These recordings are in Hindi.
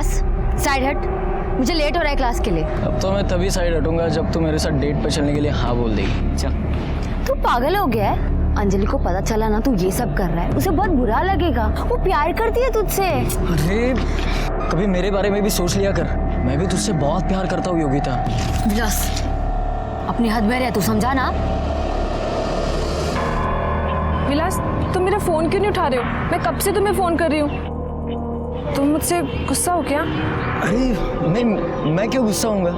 विलास साइड हट, मुझे लेट हो रहा है क्लास के लिए। अब तो मैं तभी साइड हटूंगा जब तू मेरे साथ डेट पे चलने के लिए हाँ बोल देगी। चल। तू पागल हो गया है? अंजलि को पता चला ना तू ये सब कर रहा है, उसे बहुत बुरा लगेगा। वो प्यार करती है तुझसे। अरे कभी मेरे बारे में भी सोच लिया कर, मैं भी तुझसे बहुत प्यार करता हूँ योगिता। विलास अपनी हद में रह, तू समझा ना। विलास तुम मेरा फोन क्यों नहीं उठा रहे हो? मैं कब से तुम्हें फोन कर रही हूँ। तुम मुझसे गुस्सा हो क्या? अरे मैं क्यों गुस्सा होऊंगा?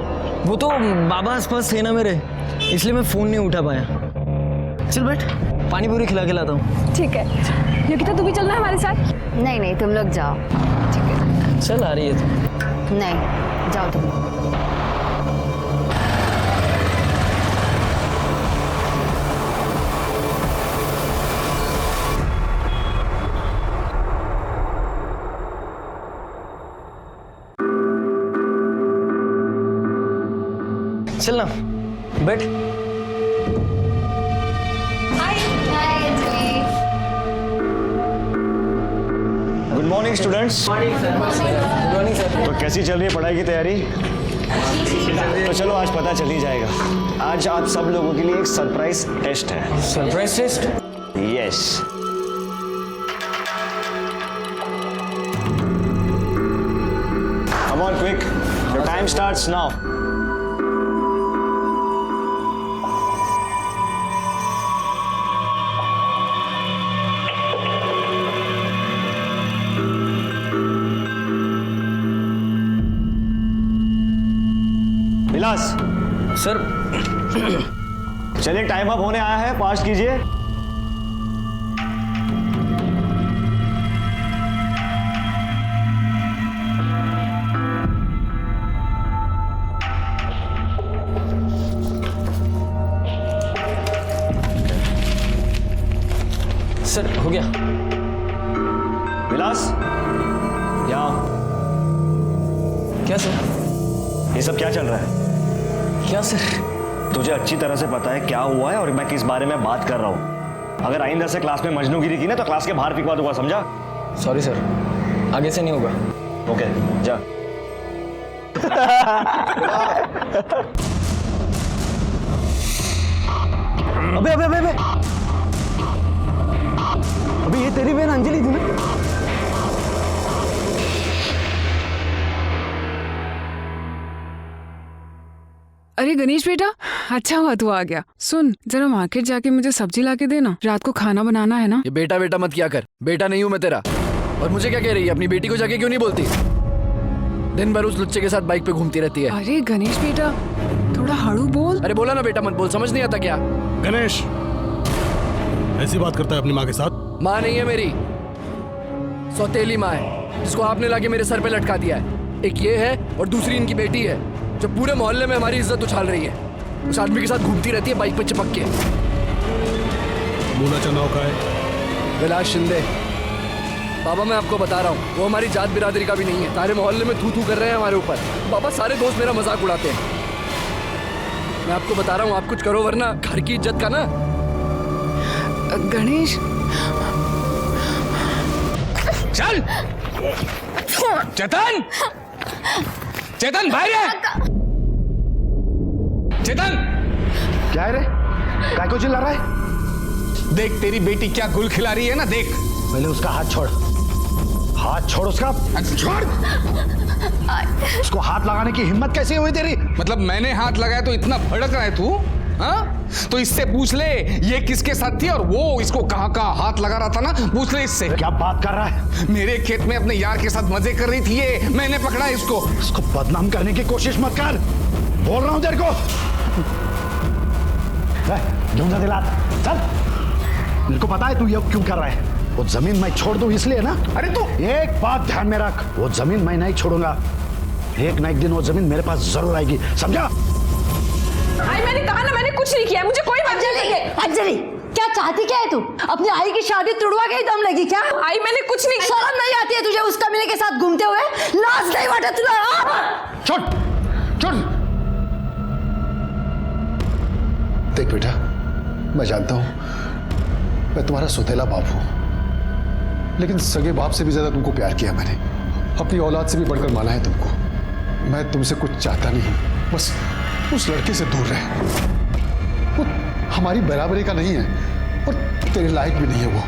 वो तो बाबा आसपास थे ना मेरे, इसलिए मैं फोन नहीं उठा पाया। चल बैठ, पानी पूरी खिला के लाता हूँ। ठीक है योगिता, तू भी चलना हमारे साथ। नहीं नहीं तुम लोग जाओ। ठीक है चल आ रही है तू? नहीं जाओ तुम लोग। चल ना बैठ। Good morning students. Good morning sir. तो कैसी चल रही है पढ़ाई की तैयारी? तो चलो आज पता चल ही जाएगा। आज आप सब लोगों के लिए एक सरप्राइज टेस्ट है। Surprise test? Yes. Come on quick, the time starts now. Vilas sir. चलिए टाइम अप होने आया है, फास्ट कीजिए। सर हो गया। विलास यहाँ। क्या सर? ये सब क्या चल रहा है? क्या सर? तुझे अच्छी तरह से पता है क्या हुआ है और मैं किस बारे में बात कर रहा हूँ। अगर आइंदा से क्लास में मजनूगिरी की ना तो क्लास के बाहर फिकवा दूंगा, समझा? सॉरी सर, आगे से नहीं होगा। ओके जा। अबे अबे अबे अबे अबे ये तेरी बहन अंजलि थी ना? अरे गणेश बेटा, अच्छा हुआ तू आ गया। सुन जरा मार्केट जाके मुझे सब्जी ला के देना, रात को खाना बनाना है ना। ये बेटा बेटा मत किया कर, बेटा नहीं हूं मैं तेरा। और मुझे क्या कह रही है? अपनी बेटी को जाके क्यों नहीं बोलती? दिन भर उस लुच्चे के साथ बाइक पे घूमती रहती है। अरे गणेश बेटा थोड़ा हड़ू बोल। अरे बोला ना बेटा मत बोल, समझ नहीं आता क्या? गणेश ऐसी बात करता है अपनी माँ के साथ? माँ नहीं है मेरी, सौतेली माँ है, जिसको आपने लाके मेरे सर पे लटका दिया है। एक ये है और दूसरी इनकी बेटी है, जो पूरे मोहल्ले में हमारी इज्जत उछाल रही है। उस आदमी के साथ घूमती रहती है बाइक पे चिपक के। मूना चनाव का है? विलास शिंदे। बाबा मैं आपको बता रहा हूँ, वो हमारी जात बिरादरी का भी नहीं है। सारे मोहल्ले में थू थू कर रहे हैं हमारे ऊपर। बाबा सारे दोस्त मेरा मजाक उड़ाते हैं। मैं आपको बता रहा हूँ, आप कुछ करो वरना घर की इज्जत का ना। गणेश चल चेतन, चेतन बाहर है। चेतन क्या है रे? काय को चिल्ला रहा है? देख तेरी बेटी क्या गुल खिला रही है ना, देख। पहले उसका हाथ छोड़, हाथ छोड़ उसका। छोड़। उसको हाथ लगाने की हिम्मत कैसे हुई तेरी? मतलब मैंने हाथ लगाया तो इतना भड़क रहा है तू? हाँ तो इससे पूछ ले ये किसके साथ थी और वो इसको कहाँ कहाँ हाथ लगा रहा था ना, पूछ ले इससे। क्या बात कर रहा है? मेरे खेत में अपने यार के साथ मजे कर रही थी ये, मैंने पकड़ा इसको। इसको बदनाम करने की कोशिश मत कर, बोल रहा हूं तेरे को। ढूंढा दिला, चल। मेरे को पता है तू ये क्यों कर रहा है। वो जमीन मैं छोड़ दूं इसलिए ना? अरे तू एक बात ध्यान में रख, वो जमीन मैं नहीं छोड़ूंगा। एक ना एक दिन वो जमीन मेरे पास जरूर आएगी, समझा? आई मैंने कहा ना, मैंने कुछ नहीं किया, मुझे कोई मतलब नहीं है। अंजलि क्या चाहती क्या है तू? अपनी आई की शादी तुड़वा के ही दम लगी क्या? आई मैंने कुछ नहीं। शर्म नहीं आती है तुझे उस कमीने के साथ घूमते हुए? लाज नहीं वाटे तुला? छोड़ छोड़। देख बेटा, मैं जानता हूं मैं तुम्हारा सौतेला बाप हूं, लेकिन सगे बाप से भी ज्यादा तुमको प्यार किया मैंने। अपनी औलाद से भी बढ़कर माना है तुमको। मैं तुमसे कुछ चाहता नहीं, बस उस लड़के से दूर रहे। वो हमारी बराबरी का नहीं है और तेरे लायक भी नहीं है वो।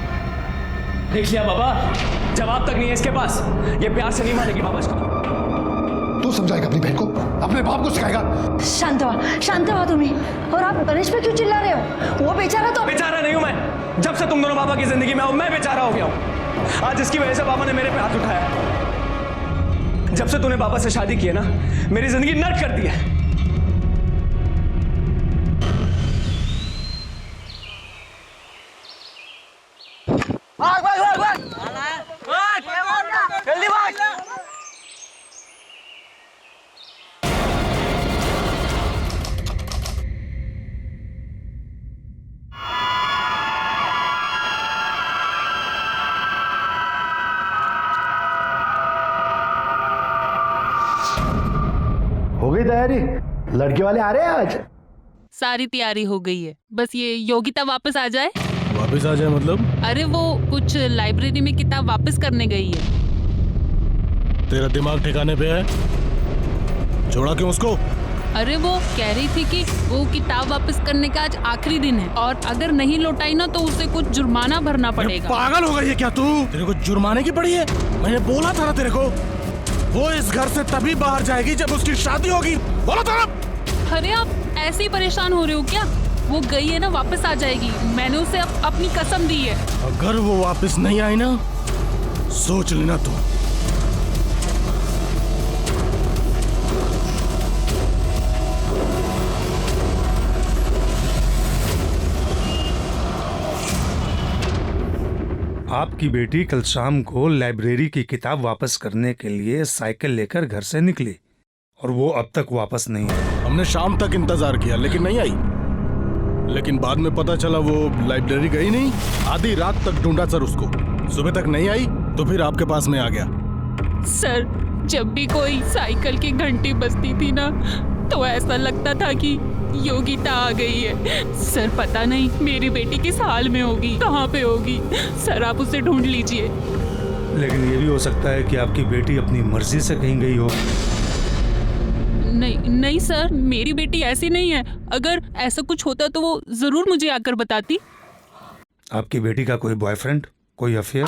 देख लिया बाबा, जवाब तक नहीं है इसके पास। ये प्यार से नहीं मानेगी बाबा इसको। तू समझाएगा अपनी बहन को, अपने बाप को सिखाएगा। शांत हुआ तुम्हें। और आप गणेश पे क्यों चिल्ला रहे हो? वो बेचारा तो बेचारा नहीं हूं मैं। जब से तुम दोनों बाबा की जिंदगी में हो मैं बेचारा हो गया हूं। आज इसकी वजह से बाबा ने मेरे पे हाथ उठाया। जब से तूने बाबा से शादी की है ना, मेरी जिंदगी नर्क कर दी है। जल्दी भाग। हो गई तैयारी? लड़के वाले आ रहे हैं आज? सारी तैयारी हो गई है, बस ये योगिता वापस आ जाए। वापस आ जाए मतलब? अरे वो कुछ लाइब्रेरी में किताब वापस करने गई है। तेरा दिमाग ठिकाने पे है? छोड़ा क्यों उसको? अरे वो कह रही थी कि वो किताब वापस करने का आज आखिरी दिन है और अगर नहीं लौटाई ना तो उसे कुछ जुर्माना भरना पड़ेगा। पागल हो गई है क्या तू? तेरे को जुर्माने की पड़ी है? मैंने बोला था ना तेरे को, वो इस घर से तभी बाहर जाएगी जब उसकी शादी होगी। बोला था ना। अरे आप ऐसे ही परेशान हो रहे हो क्या? वो गई है ना, वापस आ जाएगी। मैंने उसे अपनी कसम दी है। अगर वो वापस नहीं आई ना, सोच लेना तू। आपकी बेटी कल शाम को लाइब्रेरी की किताब वापस करने के लिए साइकिल लेकर घर से निकली और वो अब तक वापस नहीं आई। हमने शाम तक इंतजार किया लेकिन नहीं आई। लेकिन बाद में पता चला वो लाइब्रेरी गई नहीं। आधी रात तक ढूंढा सर उसको, सुबह तक नहीं आई तो फिर आपके पास में आ गया। सर, जब भी कोई साइकिल की घंटी बजती थी ना तो ऐसा लगता था कि योगिता आ गई है। सर पता नहीं मेरी बेटी किस हाल में होगी, कहाँ पे होगी। सर आप उसे ढूंढ लीजिए। लेकिन ये भी हो सकता है कि आपकी बेटी अपनी मर्जी से कहीं गई हो। नहीं सर, मेरी बेटी ऐसी नहीं है। अगर ऐसा कुछ होता तो वो जरूर मुझे आकर बताती। आपकी बेटी का कोई बॉयफ्रेंड, कोई अफेयर?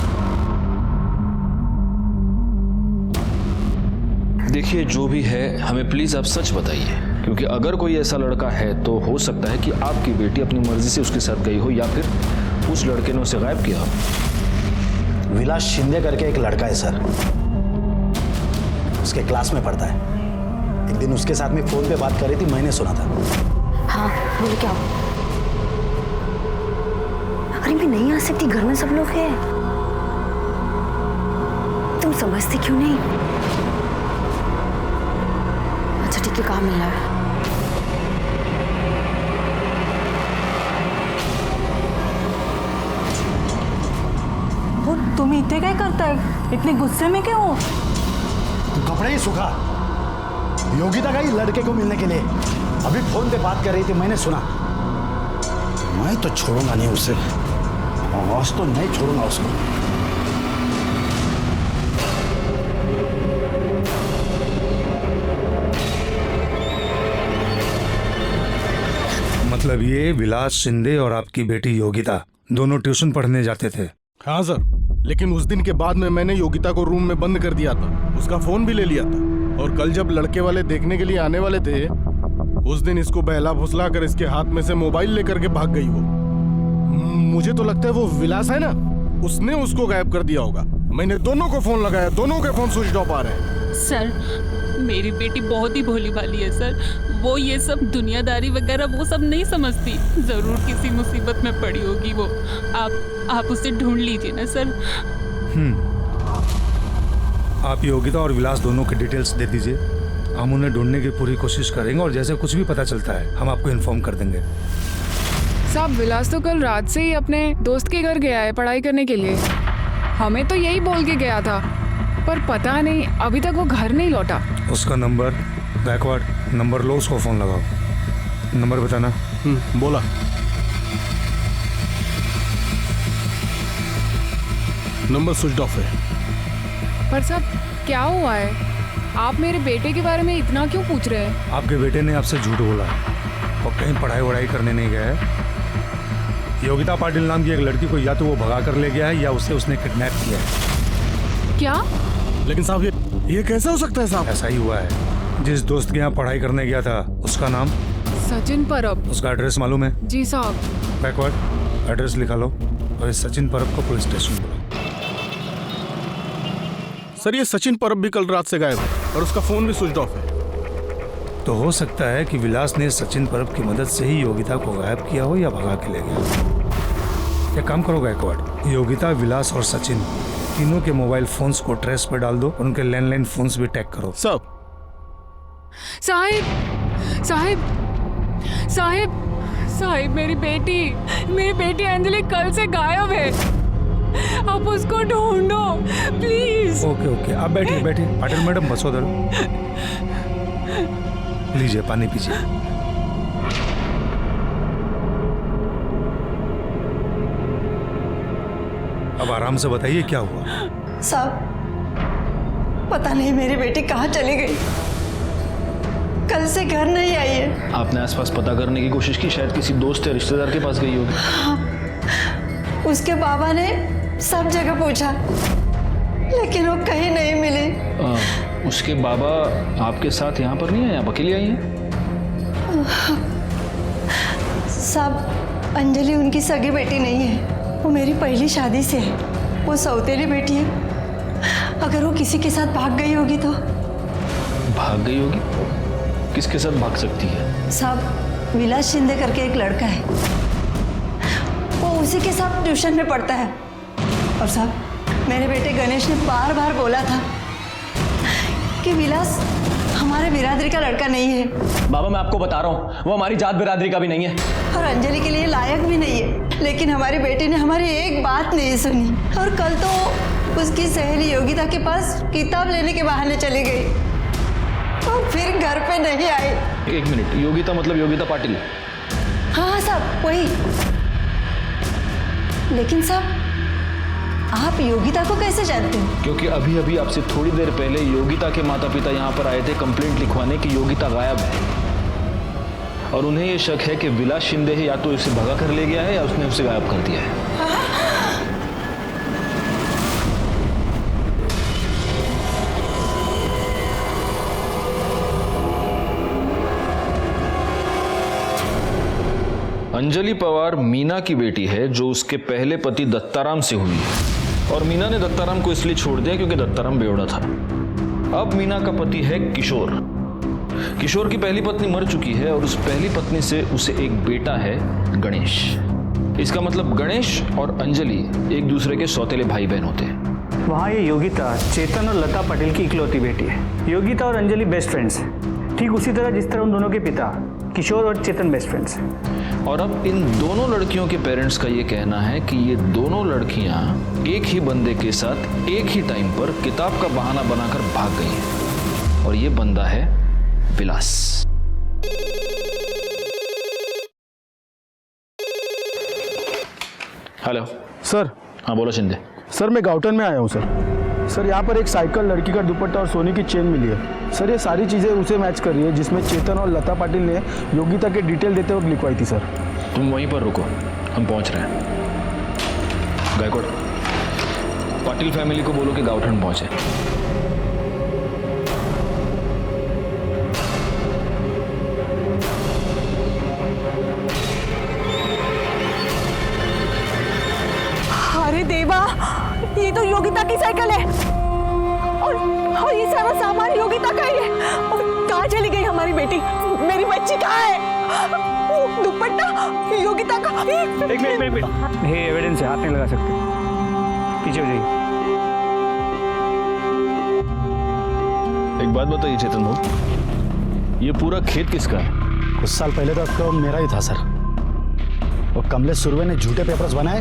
देखिए जो भी है हमें प्लीज आप सच बताइए, क्योंकि अगर कोई ऐसा लड़का है तो हो सकता है कि आपकी बेटी अपनी मर्जी से उसके साथ गई हो या फिर उस लड़के ने उसे गायब किया हो। विलास शिंदे करके एक लड़का है सर, उसके क्लास में पढ़ता है। एक दिन उसके साथ में फोन पे बात कर रही थी, मैंने सुना था। हाँ बोले क्या? अरे मैं नहीं आ सकती, घर में सब लोग हैं। तुम समझते क्यों नहीं? अच्छा ठीक है, कहाँ मिलना है? वो तुम इतने क्या करता है? इतने गुस्से में क्यों हो? तू कपड़े ही सुखा। योगिता गई लड़के को मिलने के लिए, अभी फोन पे बात कर रही थी, मैंने सुना। मैं तो छोड़ूंगा नहीं उसे, आज तो नहीं छोड़ूंगा उसको। मतलब ये विलास शिंदे और आपकी बेटी योगिता दोनों ट्यूशन पढ़ने जाते थे? हाँ सर, लेकिन उस दिन के बाद में मैंने योगिता को रूम में बंद कर दिया था, उसका फोन भी ले लिया था। और कल जब लड़के वाले देखने के लिए आने वाले थे, उस दिन इसको बहला फुसला कर इसके हाथ में से मोबाइल लेकर के भाग गई वो। मुझे तो लगता है वो विलास है ना, उसने उसको गायब कर दिया होगा। मैंने दोनों को फोन लगाया, दोनों के फोन स्विच ऑफ आ रहे हैं। सर मेरी बेटी बहुत ही भोली भाली है सर, वो ये सब दुनियादारी वगैरह वो सब नहीं समझती। जरूर किसी मुसीबत में पड़ी होगी वो। आप उसे ढूंढ लीजिए ना सर। आप योगिता और विलास दोनों की डिटेल्स दे दीजिए, हम उन्हें ढूंढने की पूरी कोशिश करेंगे और जैसे कुछ भी पता चलता है हम आपको इन्फॉर्म कर देंगे। साहब विलास तो कल रात से ही अपने दोस्त के घर गया है पढ़ाई करने के लिए। हमें तो यही बोल के गया था, पर पता नहीं अभी तक वो घर नहीं लौटा। उसका नंबर, गायकवाड़ नंबर लो, उसको फोन लगाओ। नंबर बताना। बोला। नंबर स्विच ऑफ है। पर साहब क्या हुआ है? आप मेरे बेटे के बारे में इतना क्यों पूछ रहे हैं? आपके बेटे ने आपसे झूठ बोला है और कहीं पढ़ाई वढ़ाई करने नहीं गया है। योगिता पाटिल नाम की एक लड़की को या तो वो भगा कर ले गया है या उसे उसने किडनैप किया है। क्या? लेकिन साहब ये कैसे हो सकता है साहब? ऐसा ही हुआ है। जिस दोस्त के यहाँ पढ़ाई करने गया था उसका नाम सचिन परब। उसका एड्रेस मालूम है? जी साहब। बैकवर्ड एड्रेस लिखा लो और इस सचिन परब को पुलिस स्टेशन बुलाओ। सर ये सचिन परब भी कल रात से गायब है और उसका फोन भी स्विच ऑफ है। तो हो सकता है कि विलास ने सचिन परब की मदद से ही योगिता को गायब किया हो या भगा के ले गया। क्या काम करो गायकवाड़, योगिता, विलास और सचिन तीनों के मोबाइल फोन्स को ट्रेस पर डाल दो और उनके लैंडलाइन फोन्स भी टैग करो। सब साहिब साहिब साहिब साहिब मेरी बेटी अंजलि कल से गायब है। आप उसको ढूंढो प्लीज। ओके आप बैठिए पाटिल मैडम बसो उधर। लीजिए पानी पीजिए। अब आराम से बताइए क्या हुआ। साहब पता नहीं मेरी बेटी कहाँ चली गई, कल से घर नहीं आई है। आपने आसपास पता करने की कोशिश की? शायद किसी दोस्त या रिश्तेदार के पास गई होगी। हाँ, उसके बाबा ने सब जगह पूछा लेकिन वो कहीं नहीं मिली। उसके बाबा आपके साथ यहाँ पर नहीं आए? आप अकेली आई हैं? साहब अंजलि उनकी सगी बेटी नहीं है, वो मेरी पहली शादी से है। वो सौतेली बेटी है। अगर वो किसी के साथ भाग गई होगी तो? भाग गई होगी? किसके साथ भाग सकती है? साहब विलास शिंदे करके एक लड़का है, वो उसी के साथ ट्यूशन में पढ़ता है। और साहब मेरे बेटे गणेश ने बार बार बोला था कि विलास हमारे बिरादरी का लड़का नहीं है। बाबा मैं आपको बता रहा हूँ वो हमारी जात बिरादरी का भी नहीं है और अंजलि के लिए लायक भी नहीं है। लेकिन हमारी बेटी ने हमारी एक बात नहीं सुनी और कल तो उसकी सहेली योगिता के पास किताब लेने के बहाने चली गई और फिर घर पे नहीं आई। एक मिनट, योगिता मतलब योगिता पाटिल? हाँ साहब वही। लेकिन साहब आप योगिता को कैसे जानते हो? क्योंकि अभी अभी आपसे थोड़ी देर पहले योगिता के माता पिता यहाँ पर आए थे कंप्लेंट लिखवाने की योगिता गायब है और उन्हें ये शक है कि विलास शिंदे है या तो इसे भगा कर ले गया है या उसने उसे गायब कर दिया है। अंजलि पवार मीना की बेटी है जो उसके पहले पति दत्ताराम से हुई है और मीना ने दत्ताराम को इसलिए छोड़ दिया क्योंकि दत्ताराम बेवड़ा था। अब मीना का पति है किशोर। किशोर की पहली पत्नी मर चुकी है और उस पहली पत्नी से उसे एक बेटा है गणेश। इसका मतलब गणेश और अंजलि एक दूसरे के सौतेले भाई बहन होते हैं। वहाँ ये योगिता चेतन और लता पाटिल की इकलौती बेटी है। योगिता और अंजलि बेस्ट फ्रेंड्स हैं, ठीक उसी तरह जिस तरह उन दोनों के पिता किशोर और चेतन बेस्ट फ्रेंड्स हैं। और अब इन दोनों लड़कियों के पेरेंट्स का ये कहना है कि ये दोनों लड़कियां एक ही बंदे के साथ एक ही टाइम पर किताब का बहाना बनाकर भाग गई हैं और ये बंदा है विलास। Hello sir. हाँ बोलो शिंदे। सर मैं गाउटन में आया हूँ सर यहाँ पर एक साइकिल, लड़की का दुपट्टा और सोने की चेन मिली है सर। ये सारी चीज़ें उसे मैच कर रही है जिसमें चेतन और लता पाटिल ने योगिता के डिटेल देते वक्त लिखवाई थी सर। तुम वहीं पर रुको, हम पहुंच रहे हैं। गायकवाड़ पाटिल फैमिली को बोलो कि गाउठन पहुंचे। अरे देवा, ये तो योगिता की साइकिल है और ये सारा सामान योगिता का ही है। और कहाँ चली गई हमारी बेटी? मेरी बच्ची कहाँ है? दुपट्टा योगिता का। एक मिनट, ये एविडेंस है, हाथ नहीं लगा सकते। पीछे हो जाइए। एक बात बताइए चेतन भाई, ये पूरा खेत किसका है? कुछ साल पहले तो आपको मेरा ही था सर। वो कमलेश सुरवे ने झूठे पेपर्स बनाए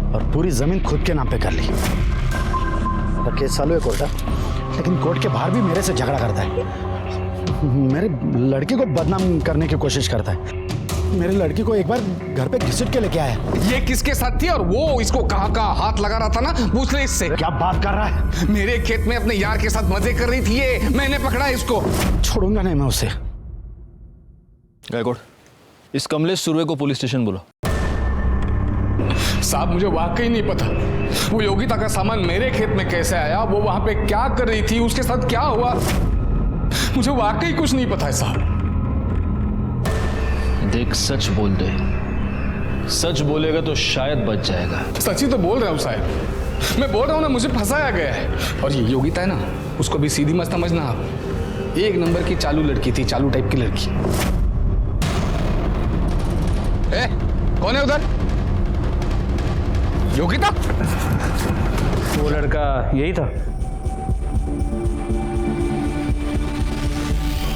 और पूरी जमीन खुद के नाम पे कर ली। तो केस चालू है कोर्ट, लेकिन कोर्ट के बाहर भी मेरे से झगड़ा करता है, मेरे लड़के को बदनाम करने की कोशिश करता है। मेरे लड़की को एक बार घर पे घिसट के लेके आया। ये किसके साथ थी और वो इसको कहाँ हाथ लगा रहा था ना, पूछ ले इससे। क्या बात कर रहा है? मेरे खेत में अपने यार के साथ मजे कर रही थी ये, मैंने पकड़ा इसको। छोड़ूंगा नहीं मैं उसे। गायकवाड़, इस कमलेश सुरवे को पुलिस स्टेशन बुलाओ। साहब मुझे वाकई नहीं पता वो योगिता का सामान मेरे खेत में कैसे आया, वो वहां पे क्या कर रही थी, उसके साथ क्या हुआ, मुझे वाकई कुछ नहीं पता है साहब। देख, सच बोल दे। सच बोलेगा तो शायद बच जाएगा। सच ही तो बोल रहा हूँ साहब, मैं बोल रहा हूँ ना, मुझे फंसाया गया है। और ये योगिता है ना, उसको भी सीधी मत समझना आप। एक नंबर की चालू लड़की थी, चालू टाइप की लड़की। कौन है उधर? योगिता? वो लड़का यही था।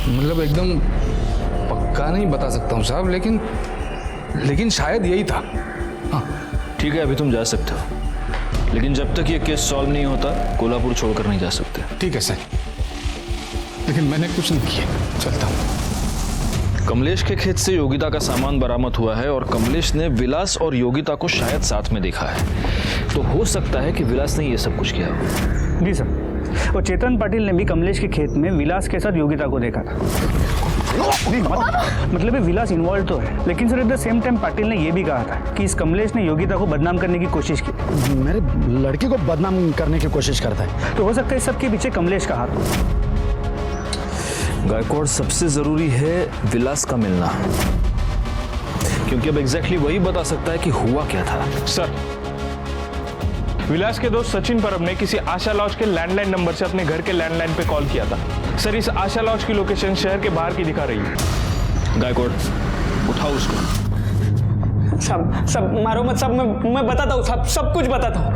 मतलब एकदम पक्का नहीं बता सकता हूँ साहब, लेकिन शायद यही था। हाँ ठीक है, अभी तुम जा सकते हो, लेकिन जब तक ये केस सॉल्व नहीं होता कोल्हापुर छोड़कर नहीं जा सकते। ठीक है सर, लेकिन मैंने कुछ नहीं किया, चलता हूँ। कमलेश के खेत से योगिता का सामान बरामद हुआ है और कमलेश ने विलास और योगिता को शायद साथ में देखा है, तो हो सकता है कि विलास ने ये सब कुछ किया हो। जी सर, और चेतन पाटिल ने भी कमलेश के खेत में विलास के साथ योगिता को देखा था। नहीं, मतलब विलास इन्वॉल्व तो है, लेकिन sir at the same time Patil ने यह भी कहा था कि इस कमलेश ने योगिता को बदनाम करने की कोशिश की। मेरे लड़की को बदनाम करने की कोशिश करता है, तो हो सकता है इस सबके पीछे कमलेश का हाथ। गायकवाड़, सबसे जरूरी है विलास का मिलना, क्योंकि अब एग्जैक्टली वही बता सकता है कि हुआ क्या था। सर, विलास के दोस्त सचिन परब ने किसी आशा लॉज के लैंडलाइन नंबर से अपने घर के लैंडलाइन पे कॉल किया था। सर, इस आशा लॉज की लोकेशन शहर के बाहर की दिखा रही है। गायकवाड़, उठाओ उसको। सब मारो मत, सब मैं बताता हूँ, सब कुछ बताता हूँ।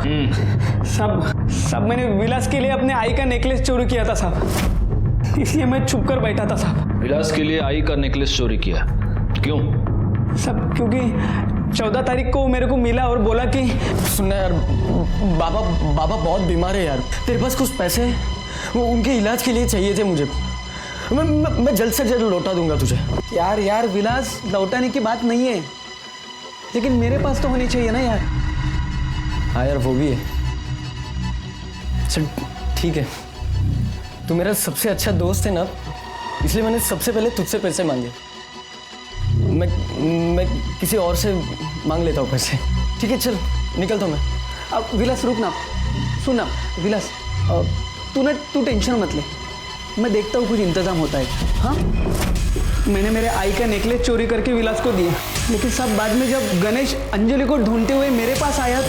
सब मैंने विलास के लिए अपने आई का नेकलेस चोरी किया था साहब, इसलिए मैं छुप कर बैठा था साहब। विलास के लिए आई का नेकलेस चोरी किया? क्यों? सब क्योंकि 14 तारीख को मेरे को मिला और बोला कि सुनना यार, बाबा बहुत बीमार है यार, तेरे पास कुछ पैसे वो उनके इलाज के लिए चाहिए थे मुझे। मैं जल्द से जल्द लौटा दूंगा तुझे। यार विलास, लौटाने की बात नहीं है, लेकिन मेरे पास तो होनी चाहिए ना यार। हाँ यार, वो भी है। चल ठीक है, तू मेरा सबसे अच्छा दोस्त है ना, इसलिए मैंने सबसे पहले तुझसे पैसे मांगे। मैं किसी और से मांग लेता हूँ पैसे। ठीक है, चल निकलता हूँ मैं। अब विलास रुक ना, सुन ना विलास, तू टेंशन मत ले, मैं देखता हूँ कुछ इंतजाम होता है। हाँ, मैंने मेरे आई का नेकलेस चोरी करके विलास को दिया, लेकिन सब बाद में जब गणेश अंजलि को ढूंढते हुए मेरे पास आया,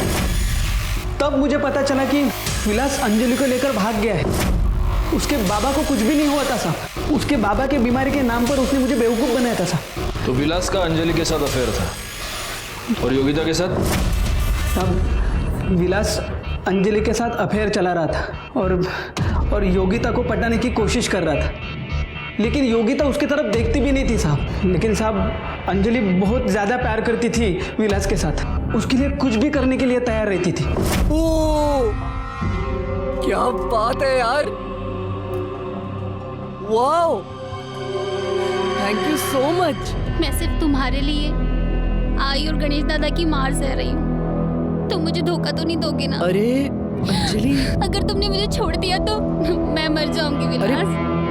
तब मुझे पता चला कि विलास अंजलि को लेकर भाग गया है। उसके बाबा को कुछ भी नहीं हुआ था साहब, उसके बाबा के बीमारी के नाम पर उसने मुझे बेवकूफ़ बनाया था साहब। तो विलास का अंजलि के साथ अफेयर था और योगिता के साथ? साहब, विलास अंजलि के साथ अफेयर चला रहा था और योगिता को पटाने की कोशिश कर रहा था, लेकिन योगिता उसकी तरफ देखती भी नहीं थी साहब। लेकिन साहब, अंजलि बहुत ज़्यादा प्यार करती थी विलास के साथ, उसके लिए कुछ भी करने के लिए तैयार रहती थी। ओ, क्या बात है यार, wow, thank you so much. मैं सिर्फ तुम्हारे लिए आई और गणेश दादा की मार सह रही हूँ, तुम मुझे धोखा तो नहीं दोगे ना? अरे अंजलि, अगर तुमने मुझे छोड़ दिया तो मैं मर जाऊंगी विलास।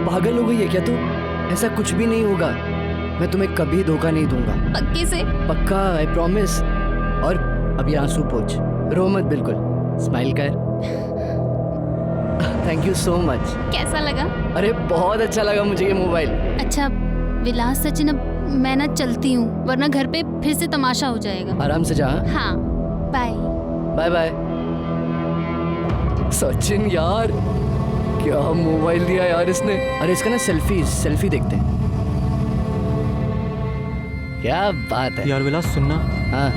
पागल हो गई है क्या तू? ऐसा कुछ भी नहीं होगा, मैं तुम्हें कभी धोखा नहीं दूंगा। पक्के से? पक्का, आई प्रॉमिस। और अभी आंसू पोंछ, रो मत, बिल्कुल स्माइल कर। Thank you so much. कैसा लगा? अरे बहुत अच्छा लगा मुझे ये मोबाइल। अच्छा विलास, सचिन, अब मैं ना चलती हूँ, वरना घर पे फिर से तमाशा हो जाएगा। आराम से जा। हाँ, बाय बाय बाय। सचिन यार, क्या मोबाइल दिया यार इसने। अरे इसका ना सेल्फी देखते हैं। क्या बात है यार। विलास सुनना। हाँ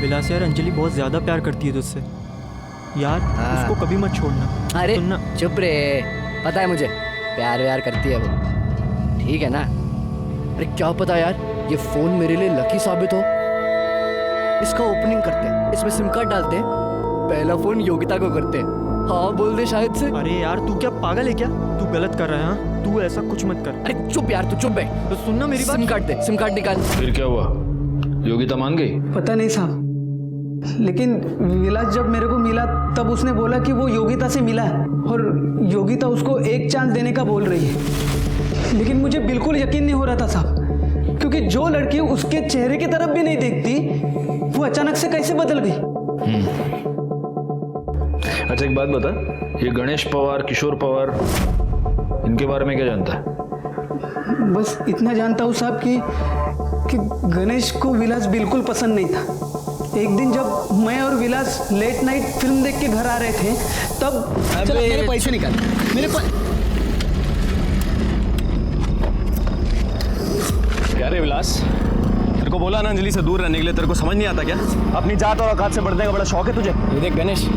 विलास यार, अंजलि बहुत ज्यादा प्यार करती है तुझसे यार। हाँ। उसको कभी मत छोड़ना। अरे चुप रे, पता है मुझे प्यार व्यार करती है वो, ठीक है ना। अरे क्या पता यार, ये फोन मेरे लिए लकी साबित हो। इसका ओपनिंग करते हैं, इसमें सिम कार्ड डालते हैं, पहला फोन योगिता को करते हैं। हाँ बोल दे शायद से। अरे यार तू क्या पागल है क्या? तू गलत कर रहा है। हाँ तू ऐसा कुछ मत कर। अरे चुप यार, तू चुप बैठ। तो सुनना मेरी बात। सिम कार्ड दे, सिम कार्ड निकाल। फिर क्या हुआ? योगिता मान गई? पता नहीं साहब, लेकिन विलास जब मेरे को मिला तब उसने बोला कि वो योगिता से मिला है और योगिता उसको एक चांस देने का बोल रही है। लेकिन मुझे बिल्कुल यकीन नहीं हो रहा था साहब, क्योंकि जो लड़की उसके चेहरे की तरफ भी नहीं देखती वो अचानक से कैसे बदल गई। अच्छा एक बात बता, ये गणेश पवार, किशोर पवार, इनके बारे में क्या जानता है? बस इतना जानता हूँ साहब कि गणेश को विलास बिल्कुल पसंद नहीं था। एक दिन जब मैं और विलास लेट नाइट फिल्म देख के घर आ रहे थे तब चलो मेरे पैसे निकाल, मेरे क्या रे विलास, तेरे को बोला ना अंजलि से दूर रहने के लिए, तेरे को समझ नहीं आता क्या? अपनी जात और औकात से बढ़ने का बड़ा शौक है तुझे। ये देख गणेश,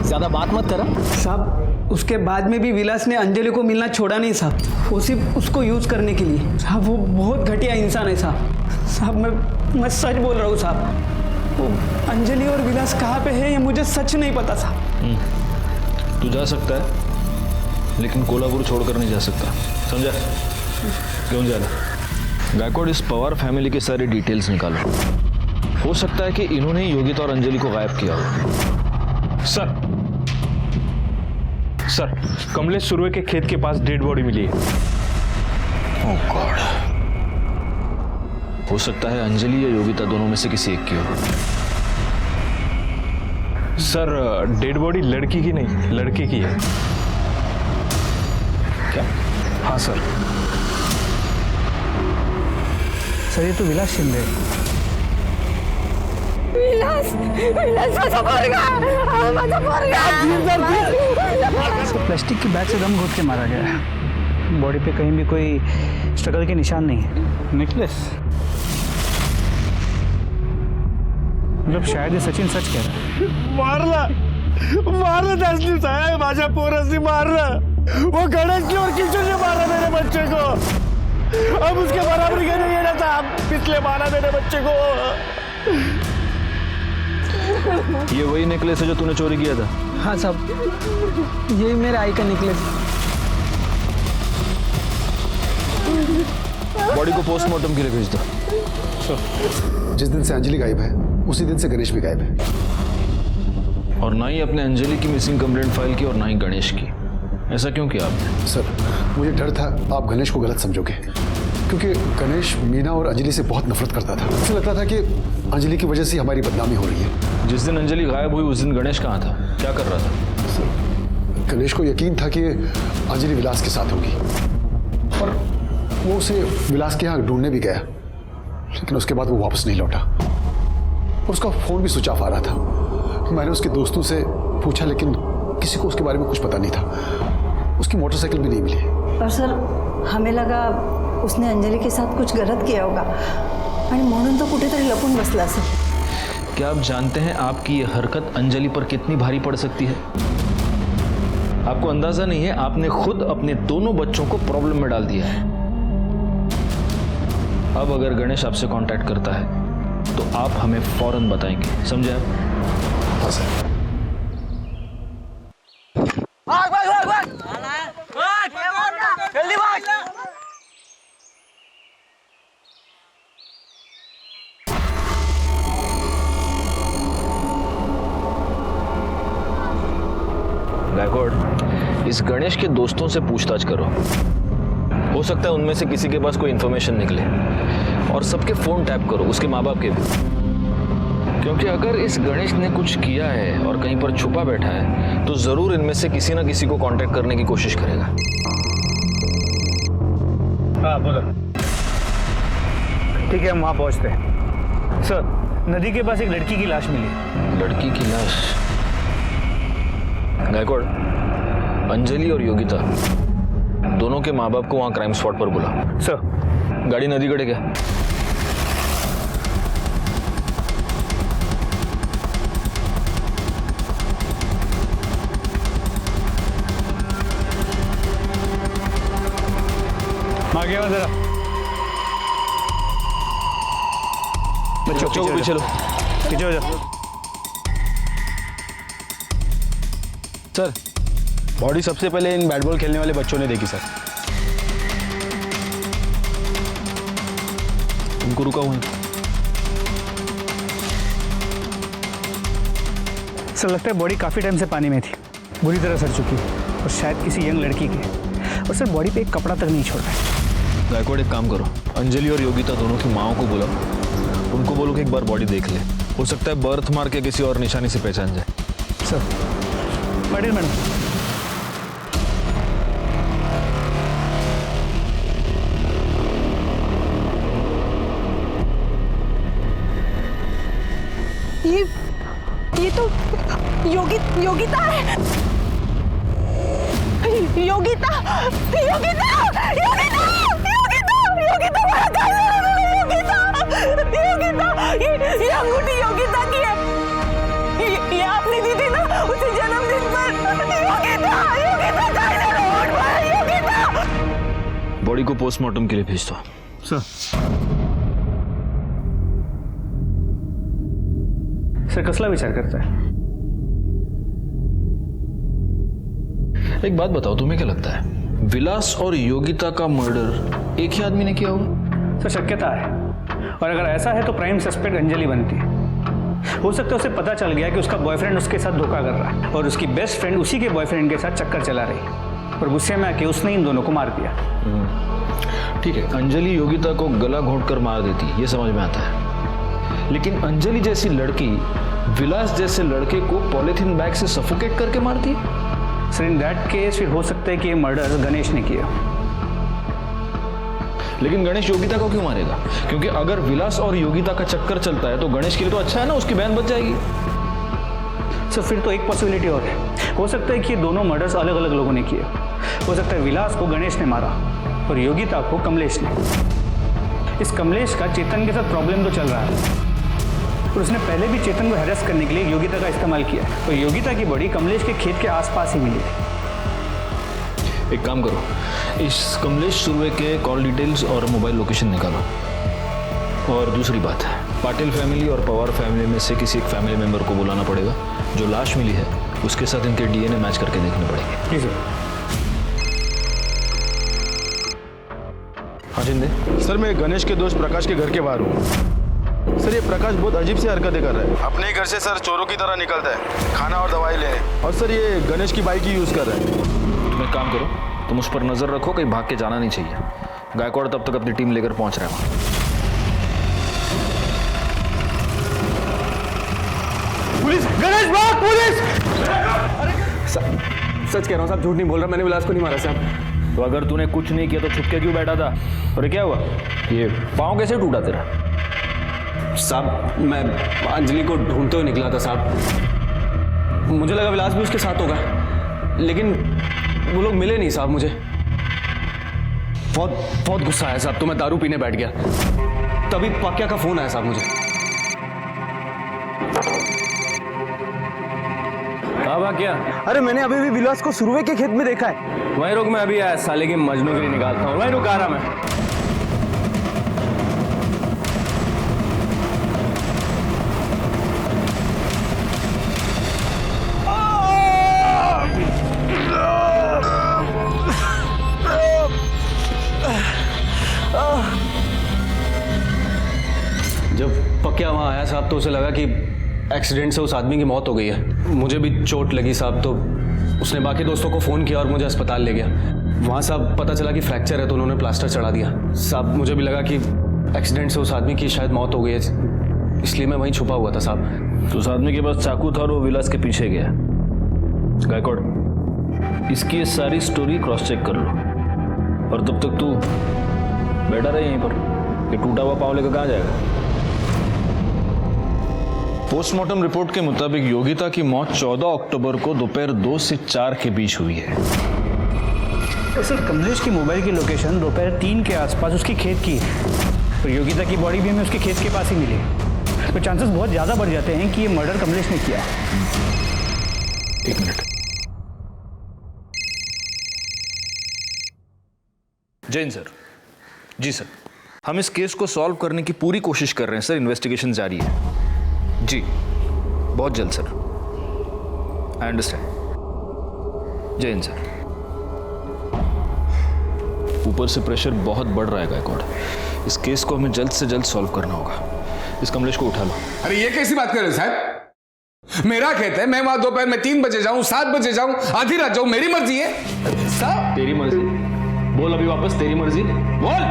ज्यादा बात मत करा साहब। उसके बाद में भी विलास ने अंजलि को मिलना छोड़ा नहीं साहब, वो सिर्फ उसको यूज करने के लिए। साहब वो बहुत घटिया इंसान है साहब। साहब मैं सच बोल रहा हूँ साहब, वो अंजलि और विलास कहाँ पे है ये मुझे सच नहीं पता साहब। तू जा सकता है लेकिन कोल्हापुर छोड़कर नहीं जा सकता, समझा? क्यों जाना? गायकवाड़, इस पवार फैमिली के सारे डिटेल्स निकालो। हो सकता है कि इन्होंने योगिता और अंजलि को गायब किया हो। सर, कमलेश सुरवे के खेत के पास डेड बॉडी मिली है। ओह गॉड, हो सकता है अंजलि या योगिता दोनों में से किसी एक की हो। सर, डेड बॉडी लड़की की नहीं, लड़के की है। क्या? हाँ सर। सर ये तो विलास शिंदे है। तो प्लास्टिक की बैग से दम घुट के मारा गया है। बॉडी पे कहीं भी कोई स्ट्रगल के निशान नहीं है। नेकलेस मतलब शायद ये सचिन सच कह रहा है। मारला तस्लीम साहब, माझ्या पोरासी मारला। वो गणेश ने और किशोर ने मारा मेरे बच्चे को। अब उसके बराबरी के नहीं है था, पिछले मारा मेरे बच्चे को। ये वही नेकलेस है जो तूने चोरी किया था? हाँ साहब, यही मेरे आई का नेकलेस। बॉडी को पोस्टमार्टम के लिए भेज दो। जिस दिन से अंजलि गायब है उसी दिन से गणेश भी गायब है। और ना ही अपने अंजलि की मिसिंग कंप्लेंट फाइल की और ना ही गणेश की। ऐसा क्यों किया आपने? सर, मुझे डर था आप गणेश को गलत समझोगे, क्योंकि गणेश मीना और अंजलि से बहुत नफरत करता था। उसे लगता था कि अंजलि की वजह से हमारी बदनामी हो रही है। जिस दिन अंजलि गायब हुई उस दिन गणेश कहाँ था, क्या कर रहा था? सर, गणेश को यकीन था कि अंजलि विलास के साथ होगी और वो उसे विलास के यहाँ ढूंढने भी गया, लेकिन उसके बाद वो वापस नहीं लौटा और उसका फोन भी स्विच ऑफ आ रहा था। मैंने उसके दोस्तों से पूछा लेकिन किसी को उसके बारे में कुछ पता नहीं था। उसकी मोटरसाइकिल भी नहीं मिली। और सर, हमें लगा उसने अंजलि के साथ कुछ गलत किया होगा आणि म्हणून तो कुठेतरी लपून बसला असेल। क्या आप जानते हैं आपकी ये हरकत अंजलि पर कितनी भारी पड़ सकती है? आपको अंदाजा नहीं है, आपने खुद अपने दोनों बच्चों को प्रॉब्लम में डाल दिया है। अब अगर गणेश आपसे कांटेक्ट करता है तो आप हमें फौरन बताएंगे, समझे आप? हाँ सर। जल्दी भाग। गायकवाड़, इस गणेश के दोस्तों से पूछताछ करो। हो सकता है उनमें से किसी के पास कोई इंफॉर्मेशन निकले। और सबके फोन टैप करो, उसके माँ बाप के भी, क्योंकि अगर इस गणेश ने कुछ किया है और कहीं पर छुपा बैठा है तो जरूर इनमें से किसी ना किसी को कांटेक्ट करने की कोशिश करेगा। हाँ बोलो। ठीक है, हम वहाँ पहुँचते हैं। सर, नदी के पास एक लड़की की लाश मिली। लड़की की लाश? गायकवाड़, अंजलि और योगिता दोनों के माँ बाप को वहाँ क्राइम स्पॉट पर बुला। सर। गाड़ी नदी कड़े क्या? आगे आओ जरा। बच्चों को पीछे लो। पीछे हो जाओ। सर, बॉडी सबसे पहले इन बैट बॉल खेलने वाले बच्चों ने देखी सर। उनको रुका हुआ है। सर लगता है बॉडी काफ़ी टाइम से पानी में थी, बुरी तरह सड़ चुकी है और शायद किसी यंग लड़की की। और सर बॉडी पे एक कपड़ा तक नहीं छोड़ रहा है। गायकवाड़ एक काम करो, अंजलि और योगिता दोनों की माओ को बुलाओ, उनको बोलो कि एक बार बॉडी देख ले, हो सकता है बर्थ मार के किसी और निशानी से पहचान जाए। सर मैडम ये तो योगिता है। योगिता ये अंगूठी योगिता की है। ये आपने दी थी ना उसे जन्मदिन पर। योगिता बॉडी को पोस्टमार्टम के लिए भेज दो। सर कसला विचार करता है? एक बात बताओ, तुम्हें क्या लगता है विलास और योगिता का मर्डर एक ही आदमी ने किया होगा? सर शक्यता है, और अगर ऐसा है तो प्राइम सस्पेक्ट अंजलि बनती है। हो सकता है उसे पता चल गया कि उसका बॉयफ्रेंड उसके साथ धोखा कर रहा है और उसकी बेस्ट फ्रेंड उसी के बॉयफ्रेंड के साथ चक्कर चला रही है और गुस्से में आके उसने इन दोनों को मार दिया। ठीक है, अंजलि योगिता को गला घोंट कर मार देती, ये समझ में आता है, लेकिन अंजलि जैसी लड़की विलास जैसे लड़के को पॉलिथीन बैग से सफोकेट करके मारती है। सर इन दैट केस फिर हो सकता है कि ये मर्डर गणेश ने किया। लेकिन गणेश योगिता को क्यों मारेगा? क्योंकि अगर विलास और योगिता का चक्कर चलता है तो गणेश के लिए तो अच्छा है ना, उसकी बहन बच जाएगी। सर फिर तो एक पॉसिबिलिटी और है, हो सकता है कि ये दोनों मर्डर्स अलग अलग लोगों ने किए। हो सकता है विलास को गणेश ने मारा और योगिता को कमलेश ने। इस कमलेश का चेतन के साथ प्रॉब्लम तो चल रहा है और उसने पहले भी चेतन को हैरेस करने के लिए योगिता का इस्तेमाल किया और योगिता की बॉडी कमलेश के खेत के आसपास ही मिली थी। एक काम करो, इस कमलेश सुरवे के कॉल डिटेल्स और मोबाइल लोकेशन निकालो। और दूसरी बात है, पाटिल फैमिली और पवार फैमिली में से किसी एक फैमिली मेंबर को बुलाना पड़ेगा। जो लाश मिली है उसके साथ इनके डीएनए मैच करके देखने पड़ेंगे। जी सर। हाँ जिंदे। सर मैं गणेश के दोस्त प्रकाश के घर के बाहर हूँ। सर ये प्रकाश बहुत अजीब सी हरकतें कर रहा है। अपने ही घर से सर चोरों की तरह निकलता है खाना और दवाई लेने, और सर ये गणेश की बाइक ही यूज कर रहा है। तुम एक काम करो, तुम उस पर नजर रखो, कहीं भाग के जाना नहीं चाहिए। गायकवाड़ तब तक अपनी टीम लेकर पहुंच रहे हैं वहां। पुलिस! गणेश भाग! पुलिस! सच कह रहा हूँ साहब, झूठ नहीं बोल रहा, मैंने विलास को नहीं मारा साहब। तो अगर तूने कुछ नहीं किया तो छुप के क्यों बैठा था? और क्या हुआ, ये पाँव कैसे टूटा तेरा? साहब मैं अंजलि को ढूंढते हुए निकला था साहब, मुझे लगा विलास भी उसके साथ होगा, लेकिन वो लोग मिले नहीं साहब। मुझे बहुत गुस्सा आया साहब, तो मैं दारू पीने बैठ गया, तभी पाक्या का फोन आया साहब मुझे। कहाँ क्या? अरे मैंने अभी भी विलास को सुरवे के खेत में देखा है। वहीं रुक, मैं अभी आया, साले की मजनू के लिए निकालता हूँ, वहीं रुक आ रहा मैं। जब पक्या वहाँ आया साहब तो उसे लगा कि एक्सीडेंट से उस आदमी की मौत हो गई है। मुझे भी चोट लगी साहब, तो उसने बाकी दोस्तों को फ़ोन किया और मुझे अस्पताल ले गया। वहाँ साहब पता चला कि फ्रैक्चर है, तो उन्होंने प्लास्टर चढ़ा दिया। साहब मुझे भी लगा कि एक्सीडेंट से उस आदमी की शायद मौत हो गई है, इसलिए मैं वहीं छुपा हुआ था साहब। तो उस आदमी के पास चाकू था और वो विलास के पीछे गया। गायकवाड़, इसकी ये सारी स्टोरी क्रॉस चेक कर लो, और तब तक तू बैठा रहे यहीं पर। ये टूटा हुआ पाँव लेकर कहाँ जाएगा? पोस्टमार्टम रिपोर्ट के मुताबिक योगिता की मौत 14 अक्टूबर को दोपहर 2 से 4 के बीच हुई है। तो सर कमलेश की मोबाइल की लोकेशन दोपहर 3 के आसपास उसकी खेत की है, तो योगिता की बॉडी भी हमें उसके खेत के पास ही मिली, तो चांसेस बहुत ज़्यादा बढ़ जाते हैं कि ये मर्डर कमलेश ने किया। एक मिनट। जैन सर। जी सर, हम इस केस को सॉल्व करने की पूरी कोशिश कर रहे हैं सर, इन्वेस्टिगेशन जारी है। जी बहुत जल्द सर। I understand. जय हिंद सर। ऊपर से प्रेशर बहुत बढ़ रहा है गायकवाड़, इस केस को हमें जल्द से जल्द सॉल्व करना होगा। इस कमलेश को उठा लो। अरे ये कैसी बात कर रहे हैं साहब? मेरा खेत है, मैं वहां दोपहर में 3 बजे जाऊं, 7 बजे जाऊं, आधी रात जाऊं, मेरी मर्जी है साहब। तेरी मर्जी? बोल अभी वापस, तेरी मर्जी बोल।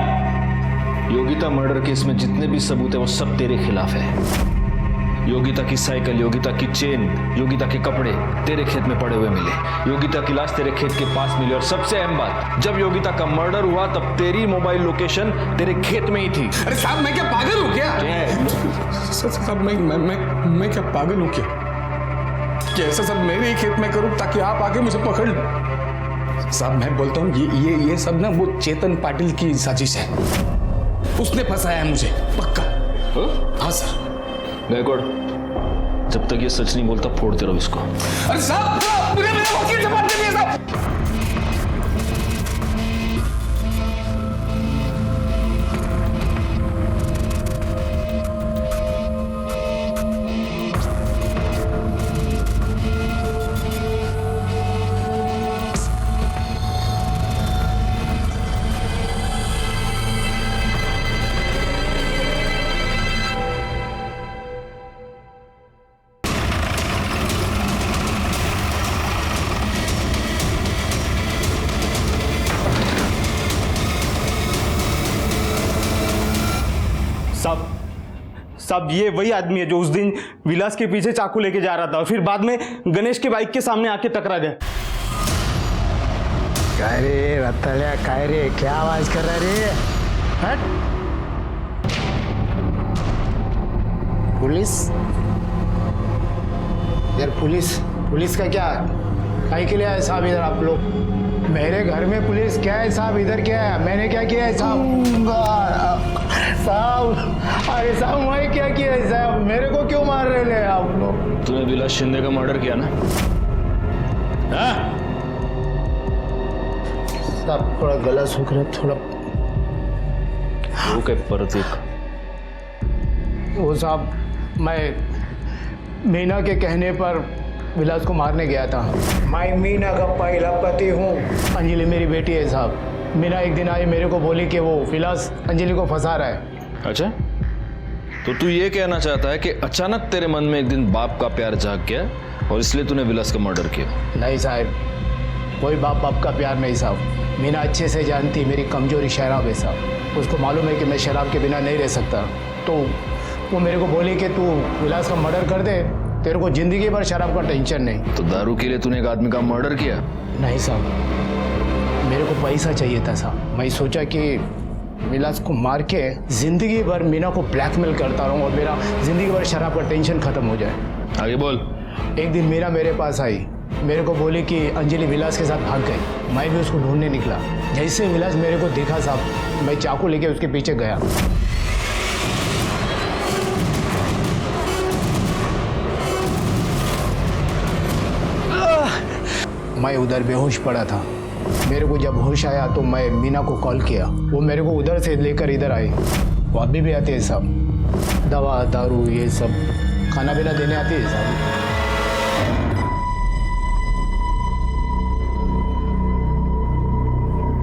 योगिता मर्डर केस में जितने भी सबूत है वो सब तेरे खिलाफ है। योगिता की साइकिल, योगिता की चेन, योगिता के कपड़े तेरे खेत में पड़े हुए मिले, योगिता की लाश तेरे खेत के पास मिली, और सबसे अहम बात, जब योगिता का मर्डर हुआ तब तेरी मोबाइल लोकेशन तेरे खेत में ही थी। अरे साहब मैं क्या पागल हूं क्या? साहब मैं क्या पागल हूं क्या? कि ऐसा सब मेरे ही खेत में करूं ताकि आप आके मुझे पकड़ लो? साहब मैं बोलता हूं ये सब ना वो चेतन पाटिल की साजिश है, उसने फंसाया है मुझे पक्का। हाँ सर। गायकवाड़, जब तक ये सच नहीं बोलता फोड़ते रहो इसको। अरे साहब मुझे मेरे वकील से बात करनी है साहब। साहब ये वही आदमी है जो उस दिन विलास के पीछे चाकू लेके जा रहा था और फिर बाद में गणेश के बाइक के सामने आके टकरा गया। काय रे रत्तल्या, काय रे, क्या आवाज कर रहा रे? हट। पुलिस यार, पुलिस का क्या काहे के लिए आए साहब इधर आप लोग? मेरे घर में पुलिस क्या है साहब? इधर क्या है? मैंने क्या किया है साहब? अरे साहब मैं क्या किया है साहब? मेरे को क्यों मार रहे हैं आप लोग? तूने विलास शिंदे का मर्डर किया ना? साहब थोड़ा गला सूख रहा, थोड़ा वो क्या प्रतीक? वो साहब मैं मीना के कहने पर विलास को मारने गया था। मैं मीना का पहला पति हूँ। अंजलि मेरी बेटी है साहब। मीना एक दिन आई, मेरे को बोली कि वो विलास अंजलि को फंसा रहा है। अच्छा, तो तू ये कहना चाहता है कि अचानक तेरे मन में एक दिन बाप का प्यार जाग गया और इसलिए तूने विलास का मर्डर किया? नहीं साहब, कोई बाप का प्यार नहीं साहब। मीना अच्छे से जानती मेरी कमजोरी शराब है साहब। उसको मालूम है कि मैं शराब के बिना नहीं रह सकता, तो वो मेरे को बोली कि तू विलास का मर्डर कर दे, तेरे को जिंदगी भर शराब का टेंशन नहीं। तो दारू के लिए तूने एक आदमी का मर्डर किया? नहीं साहब, मेरे को पैसा चाहिए था साहब। मैं सोचा कि विलास को मार के जिंदगी भर मीना को ब्लैकमेल करता रहूं और मेरा जिंदगी भर शराब का टेंशन खत्म हो जाए। आगे बोल। एक दिन मीना मेरे पास आई, मेरे को बोली कि अंजलि विलास के साथ भाग गई। मैं भी उसको ढूंढने निकला। जैसे विलास मेरे को देखा साहब, मैं चाकू लेके उसके पीछे गया। मैं उधर बेहोश पड़ा था। मेरे को जब होश आया तो मैं मीना को कॉल किया। वो मेरे को उधर से लेकर इधर आई। वो अभी भी आते हैं साहब, दवा दारू ये सब खाना पीना देने आती है साहब।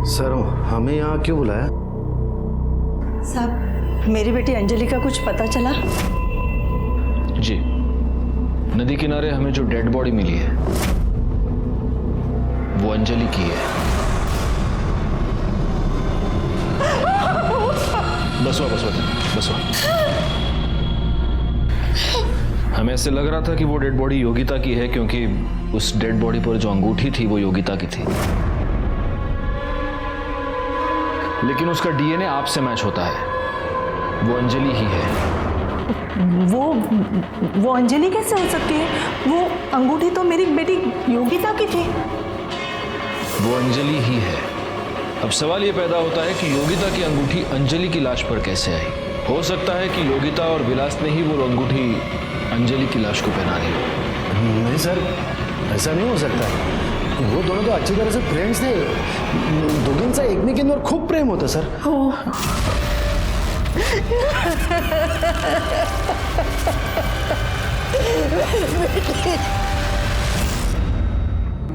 सर हमें यहाँ क्यों बुलाया? साहब मेरी बेटी अंजलि का कुछ पता चला? जी, नदी किनारे हमें जो डेड बॉडी मिली है वो अंजलि की है। बसवा। हमें ऐसे लग रहा था कि वो डेड बॉडी योगिता की है क्योंकि उस डेड बॉडी पर जो अंगूठी थी वो योगिता की थी, लेकिन उसका डीएनए आपसे मैच होता है। वो अंजलि ही है। वो अंजलि कैसे हो सकती है? वो अंगूठी तो मेरी बेटी योगिता की थी। वो अंजलि ही है। अब सवाल ये पैदा होता है कि योगिता की अंगूठी अंजलि की लाश पर कैसे आई? हो सकता है कि योगिता और विलास ने ही वो अंगूठी अंजलि की लाश को पहना दी हो। नहीं सर, ऐसा नहीं हो सकता। वो दोनों तो अच्छी तरह से फ्रेंड्स थे। दोघींचा एकमेकींवर खूप प्रेम होतं सर।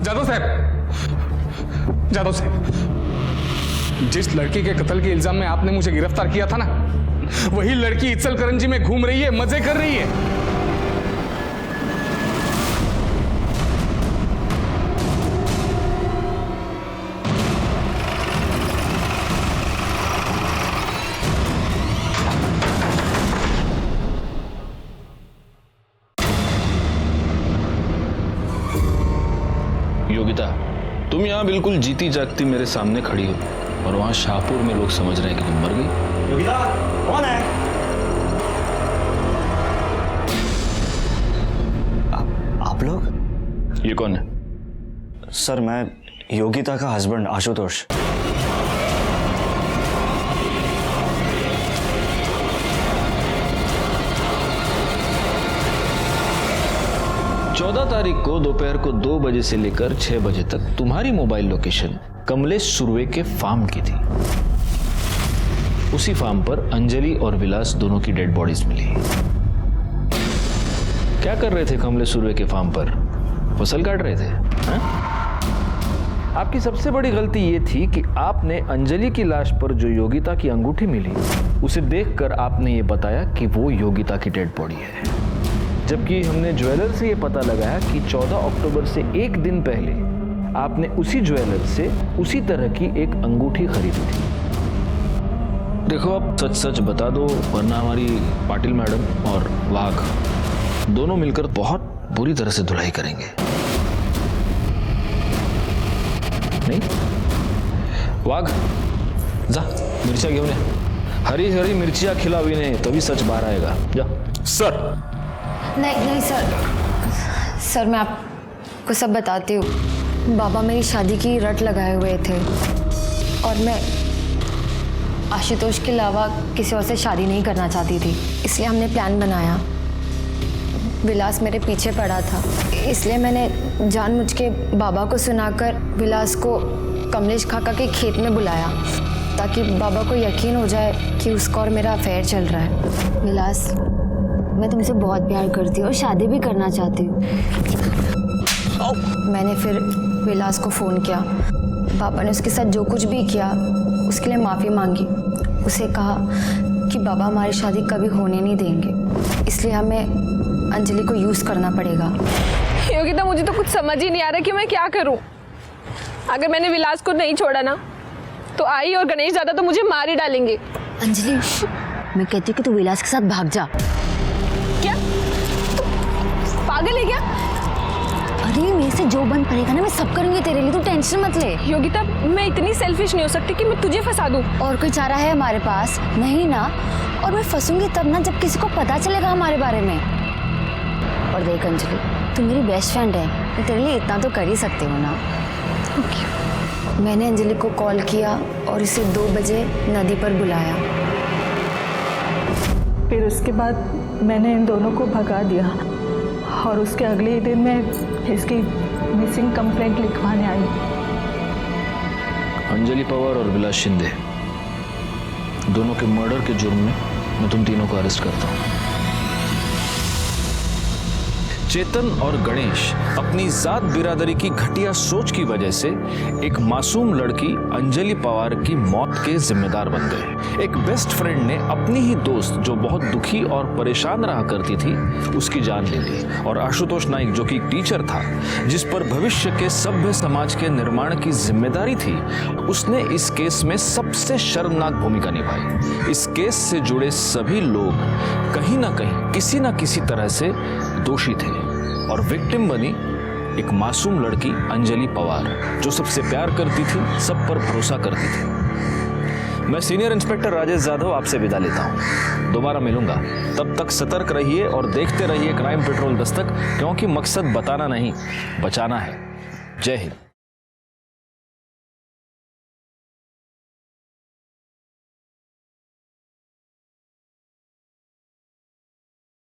जादव साहब, जिस लड़की के कत्ल के इल्जाम में आपने मुझे गिरफ्तार किया था ना, वही लड़की इचलकरंजी में घूम रही है, मजे कर रही है। योगिता, तुम यहाँ बिल्कुल जीती जागती मेरे सामने खड़ी हो और वहां शाहपुर में लोग समझ रहे हैं कि तुम मर गई। योगिता कौन है? आप लोग? ये कौन है? सर मैं योगिता का हस्बैंड आशुतोष। 14 तारीख को दोपहर को 2 बजे से लेकर 6 बजे तक तुम्हारी मोबाइल लोकेशन कमलेश सुरवे के फार्म की थी। उसी फार्म पर अंजलि और विलास दोनों की डेड बॉडीज मिली। क्या कर रहे थे कमलेश सुरवे के फार्म पर? फसल काट रहे थे हा? आपकी सबसे बड़ी गलती यह थी कि आपने अंजलि की लाश पर जो योगिता की अंगूठी मिली उसे देखकर आपने ये बताया कि वो योगिता की डेड बॉडी है, जबकि हमने ज्वेलर से ये पता लगाया कि 14 अक्टूबर से एक दिन पहले आपने उसी ज्वेलर से उसी तरह की एक अंगूठी खरीदी थी। देखो आप सच सच बता दो, वरना हमारी पाटिल मैडम और वाघ दोनों मिलकर बहुत बुरी तरह से धुलाई करेंगे। नहीं वाघ, जा मिर्चियां घेऊन या। हरी हरी मिर्चियां खिलावी ने तभी सच बाहर आएगा। जा। सर नहीं सर मैं आपको सब बताती हूँ। बाबा मेरी शादी की रट लगाए हुए थे और मैं आशुतोष के अलावा किसी और से शादी नहीं करना चाहती थी, इसलिए हमने प्लान बनाया। विलास मेरे पीछे पड़ा था, इसलिए मैंने जानबूझ के बाबा को सुनाकर विलास को कमलेश काका के खेत में बुलाया ताकि बाबा को यकीन हो जाए कि उसका और मेरा अफेयर चल रहा है। विलास, मैं तुमसे बहुत प्यार करती हूँ और शादी भी करना चाहती हूँ। मैंने फिर विलास को फ़ोन किया। बाबा ने उसके साथ जो कुछ भी किया उसके लिए माफ़ी मांगी। उसे कहा कि बाबा हमारी शादी कभी होने नहीं देंगे, इसलिए हमें अंजलि को यूज़ करना पड़ेगा। योगिता, मुझे तो कुछ समझ ही नहीं आ रहा कि मैं क्या करूं। अगर मैंने विलास को नहीं छोड़ा ना तो आई और गणेश दादा तो मुझे मार ही डालेंगे। अंजलि, मैं कहती हूँ कि तू विलास के साथ भाग जा। क्या तू पागल है क्या? अरे मेरे से जो बन पड़ेगा ना मैं सब करूंगी तेरे लिए, तू टेंशन मत ले। योगिता, मैं इतनी सेल्फिश नहीं हो सकती कि मैं तुझे फंसा दूं। और कोई चारा है हमारे पास? नहीं ना। और मैं फंसूंगी तब ना जब किसी को पता चलेगा हमारे बारे में। और देख अंजलि, तू मेरी बेस्ट फ्रेंड है, मैं तेरे लिए इतना तो कर ही सकती हूँ ना। मैंने अंजलि को कॉल किया और इसे 2 बजे नदी पर बुलाया। फिर उसके बाद मैंने इन दोनों को भगा दिया और उसके अगले ही दिन मैं इसकी मिसिंग कंप्लेंट लिखवाने आई। अंजलि पवार और विलास शिंदे दोनों के मर्डर के जुर्म में मैं तुम तीनों को अरेस्ट करता हूं। चेतन और गणेश अपनी जात बिरादरी की घटिया सोच की वजह से एक मासूम लड़की अंजलि पवार की मौत के जिम्मेदार बन गए। एक बेस्ट फ्रेंड ने अपनी ही दोस्त जो बहुत दुखी और परेशान रहा करती थी उसकी जान ले ली, और आशुतोष नाइक जो कि एक टीचर था जिस पर भविष्य के सभ्य समाज के निर्माण की जिम्मेदारी थी, उसने इस केस में सबसे शर्मनाक भूमिका निभाई। इस केस से जुड़े सभी लोग कहीं ना कहीं किसी ना किसी तरह से दोषी थे और विक्टिम बनी एक मासूम लड़की अंजलि पवार जो सबसे प्यार करती थी, सब पर भरोसा करती थी। मैं सीनियर इंस्पेक्टर राजेश जाधव आपसे विदा लेता हूं। दोबारा मिलूंगा, तब तक सतर्क रहिए और देखते रहिए क्राइम पेट्रोल दस्तक, क्योंकि मकसद बताना नहीं बचाना है। जय हिंद।